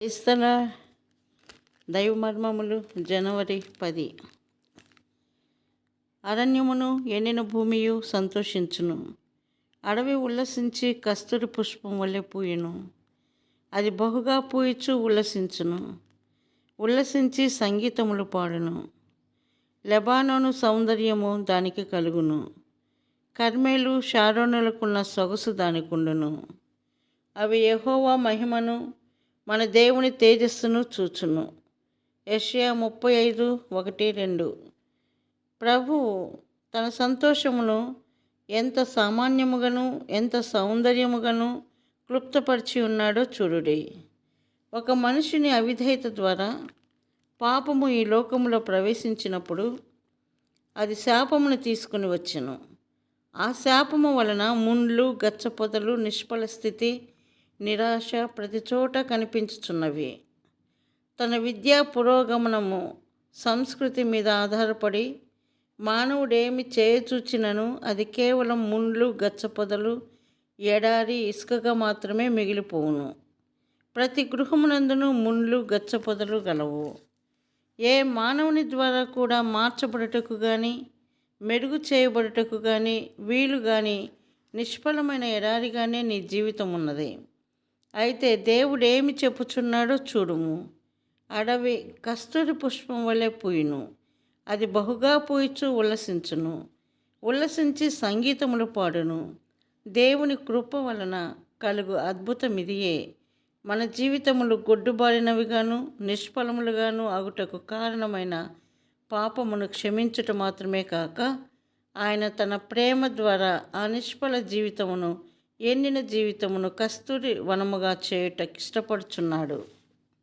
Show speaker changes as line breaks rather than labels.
క్రైస్తల దైవమర్మములు జనవరి 10. అరణ్యమును ఎండిన భూమియు సంతోషించును. అడవి ఉల్లసించి కస్తూరి పుష్పం వలె పూయును. అది బహుగా పూయిచు ఉల్లసించును. ఉల్లసించి సంగీతములు పాడును. లెబానోను సౌందర్యము దానికి కలుగును. కర్మేలు షారోనులకున్న సొగసు దానికుండును. అవి యెహోవా మహిమను, మన దేవుని తేజస్సును చూచును. యెషయా 35:1-2. ప్రభువు తన సంతోషమును ఎంత సామాన్యముగాను ఎంత సౌందర్యముగాను క్లుప్తపరిచి ఉన్నాడో చూడుడి. ఒక మనుషుని అవిధేయత ద్వారా పాపము ఈ లోకములో ప్రవేశించినప్పుడు అది శాపమును తీసుకుని వచ్చెను. ఆ శాపము వలన ముండ్లు, గచ్చపొదలు, నిష్ఫల స్థితి, నిరాశ ప్రతి చోట కనిపించుచున్నవి. తన విద్యా పురోగమనము సంస్కృతి మీద ఆధారపడి మానవుడేమి చేయచూచినను అది కేవలం ముండ్లు, గచ్చపొదలు, ఎడారి, ఇసుకగా మాత్రమే మిగిలిపోవును. ప్రతి గృహమునందును ముండ్లు, గచ్చపొదలు గలవు. ఏ మానవుని ద్వారా కూడా మార్చబడుటకు కానీ మెరుగు చేయబడుటకు కానీ వీలు కానీ నిష్ఫలమైన ఎడారిగానే నీ జీవితం ఉన్నది. అయితే దేవుడు ఏమి చెప్పుచున్నాడో చూడుము. అడవి కస్తూరి పుష్పం వలె పూయును. అది బహుగా పూయిచు ఉల్లసించును. ఉల్లసించి సంగీతములు పాడును. దేవుని కృప వలన కలుగు అద్భుతమిదియే. మన జీవితములు గొడ్డుబారినవిగాను నిష్ఫలములుగాను అగుటకు కారణమైన పాపమును క్షమించుట మాత్రమే కాక ఆయన తన ప్రేమ ద్వారా ఆ నిష్ఫల జీవితమును, ఎండిన జీవితమును కస్తూరి వనముగా చేయుటకు ఇష్టపడుచున్నాడు.